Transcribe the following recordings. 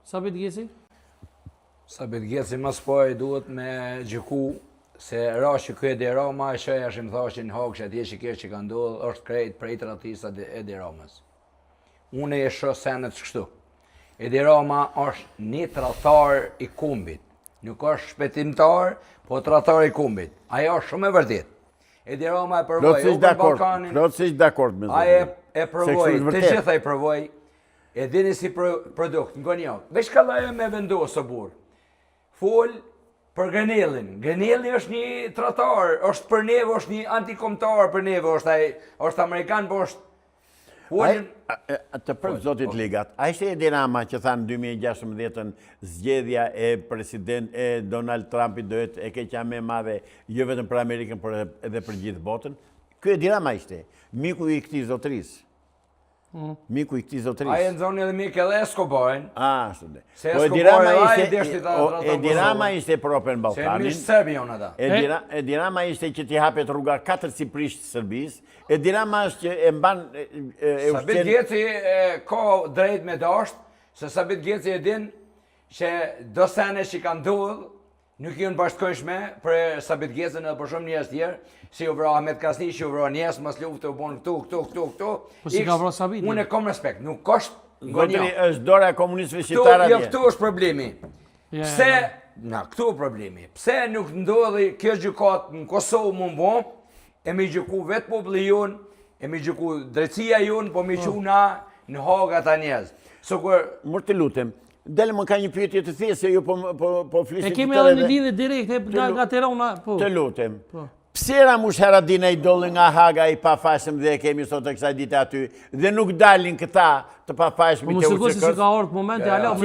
Sabit Gjeci? Sabit Gjeci më spoj duhet me gjyku se rashi kjo Edi Rama e shëja që më thashin hakë atje që kjo që ka ndodhë është krejt prej tratisa Edi Ramës. Une e shë senet kështu. Edi Rama është një tratar i kumbit. Nuk është shpetimtar, po tratar i kumbit. Ajo është shumë e vërtet. Edi Rama e përvoj, o për Balkanin... Plotësisht dakord me zotin. Aje e përvoj, të gjitha i përvoj, e dini si produkt, në një. Veç ka lajo me vendosë o burë. Fol për Grenellin. Grenelli është një tratar, është për neve, është një antikomtar për neve, është Amerikan, po është... Të për zotit Ligat, a ishte Edi Rama që thanë 2016 zgjedhja e president e Donald Trumpit dohet e keqja me madhe, jo vetëm për Amerikën, por edhe për gjithë botën? Ky Edi Rama ishte, miku i këtij zotërisë. Miku i këtij zotërisë. Ai në zonë edhe Mikel Escobarin. Ashtu dhe. Se Edi Rama ishte për Open Ballkanin. Se mishë Serbi jonë ata. Edi Rama ishte që t'i hapet rruga 4 si prisht Serbisë. Edi Rama është që e mban... Sabit Gjeci ka drejt me dasht, se Sabit Gjeci e din që do sene që ka ndodhë, nuk ju në bashkëkojshme për Sabit Gjeci në për shumë njës tjerë, si u vra Ahmet Kasni, që u vra njës, mas luftë u bonë këtu. Po si ka vra Sabit? Unë e kom respekt, nuk është Zotëri është dora e komunistëve shqiptarë atje. Këtu është problemi. Pse, këtu është problemi. Pse nuk ndodhi kjo gjykat në Kosovë më bo, e mi gjyku vetë populli jonë, e mi gjyku drejtësia jonë, po mi quna në Haga ta njerëz. Mërë të lutem, delë më ka një pyetje të thjesë, se ju po flisim... E kemi edhe një lidhe direkte nga Tirana. Të lutem. Pse Ramush Haradinaj dolli nga Haga i pafashëm dhe kemi sot e kësaj dite aty, dhe nuk dalin këta të pafashmi të UÇK-s? Po më si ka ardhur momenti, ala,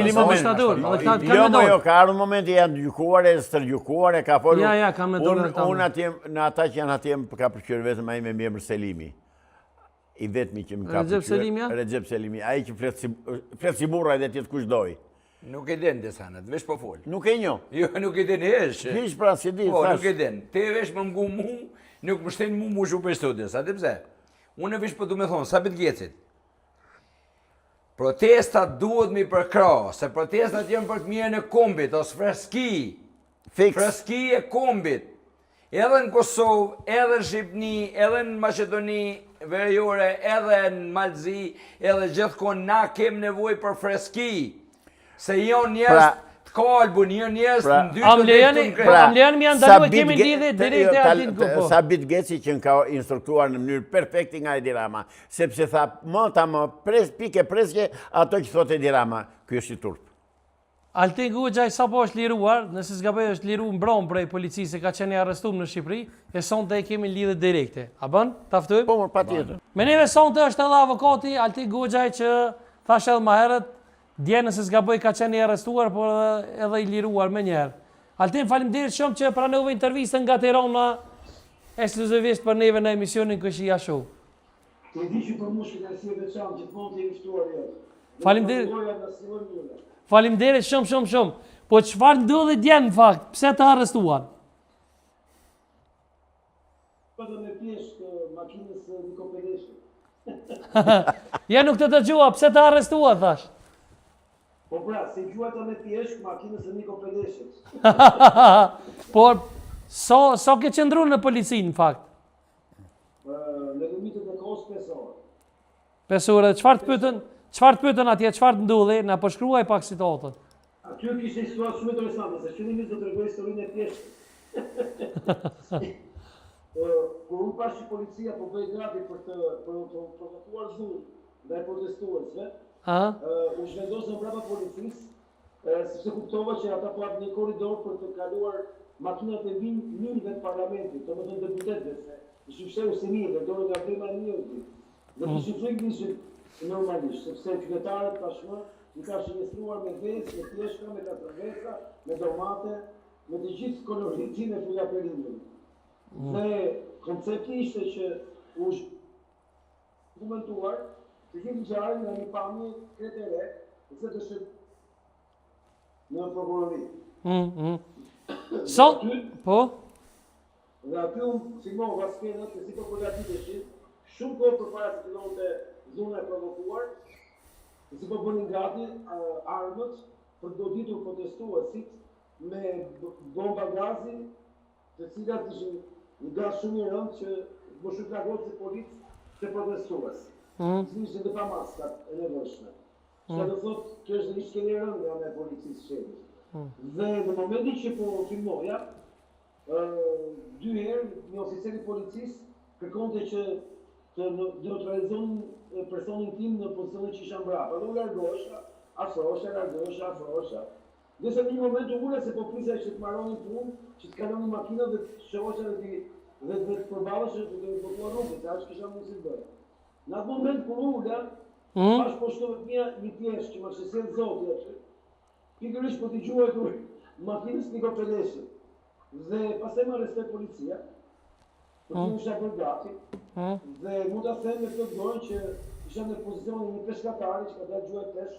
Jo, ka ardhur momenti, janë gjykuare, stërgjykuare, ka folur... Ja, kam me dorën ta. Unë atje, në ata që janë atje, ka përqyrë vetëm ai me mjemër Selimi. I vetmi që më ka përqyrë... Recep Selimi, ai që fletë si burra edhe tjetë kush doj. Nuk e din desanet, vesh po fol. Nuk e njo? Jo, nuk e din hesh. Hish pra, si di, thash. Po, nuk e din. Te vesh më ngu mu, nuk më shtenë mu shu për studies, ati pse? Unë vesh po du me thonë, Sabit Gjecit. Protestat duhet mi përkra, se protestat jenë për të mirën e kombit, ose freski. Freski e kombit. Edhe në Kosovë, edhe në Shqipni, edhe në Macedoni Veriore, edhe në Malzi, edhe gjithkon na kem nevoj për freski. Se jonë njerës të kalbun, jonë njerës të ndytë të të krejtë. Amlejani mi janë dalu e kemi lidhe direkte atin këpo. Sabit Gjeci që në ka instruktuar në mënyrë perfekti nga Edi Rama, sepse tha, më pike preske ato që thot Edi Rama, kjo është i turp. Altin Guxhaj sa po është liruar, nëse s'gaboj është liru mbron prej policisë se ka qenë i arrestuar në Shqipëri, e sonte e kemi lidhe direkte. A bën? Ta ftoj? Po, patjetër. Me neve sonte është edhe avokati Altin Guxhaj që thash edhe më herët, dje nëse s'gaboj ka qenë i arrestuar, por edhe i liruar me njerë. Altin, faleminderit shumë që pranove intervistën nga Tirana, ekskluzivisht për neve në emisionin Këshia Show. Të di që për mushkët e si veçanë, që të mund të iftuar jetë. Faleminderit. Faleminderit shumë. Po çfarë ndodhi dje në fakt? Pse të arrestuan? Për me pjeshtë makinës Niko Pedeshit. Ja nuk të dëgjua, pse të arrestua, thash? Po pra, se gjua të me pjeshtë makinës Niko Pedeshit. Por, so ke qëndru në policinë, në fakt? Në limitët e kohës 5 orë. 5 orë, çfarë të pyetën atje, çfarë të ndodhi, na po shkruaj pak situatën. Aty kishte situatë shumë interesante, se qëllimisht do të tregoj historinë e pjeshtë. Kur unë pash që policia po bëj gati për të provokuar zullë ndaj protestuesve, u zhvendosën brapa policisë, sepse kuptova që ata po hapin një korridor për të kaluar makinat e minëve të parlamentit, domethënë deputetëve, se ishin fshehur si mirë, dhe dorën nga prima e mirë. Dhe kishin frikë normalisht, sepse qytetarët tashmë i ka shënjestruar me vezë, me pjeshka, me katërvesa, me domate, me të gjithë koloritin e fulla perindën. Dhe koncepti ishte që u dokumentuar të gjithë ngjarjen nga një pamje kretere, se të shë në prokurori. Sot? Po? Dhe aty unë filmova skenët e si po përgatiteshin, shumë kohë përpara se fillonte zona e provokuar, si po bënin gati armët për goditur protestuesit me bomba gazi, të cilat ishin një gaz shumë i rëndë që më shumë plagosë të policë të protestues. Ishte dhe pa maskat e nevojshme. Që do thotë, kjo është një shkeli rëndë nga me policisë shqiptare. Dhe në momentin që po filmoja, dy herë një oficer i policisë kërkonte që të neutralizonin personin tim në pozicionin që isha mbrapa. Dhe u largohesha, afrohesha. Dhe se në një moment u ula se po prisa që të marronin punë, që të kalonin makina dhe të shohesha dhe të përbalesha dhe të blokuar rrugën, se aq kisha mundësi të bëj. Në atë moment kur ula, pash po shtohet një pjesë që më kishte sjellë Zoti aty. Pikërisht po t'i gjuajtur makinës Niko Peleshit. Dhe pastaj më arrestoi policia. Për të isha bërë gati. Dhe mund ta them me këtë dorë që isha në pozicionin një peshkatari që ka dalë gjuaj pesh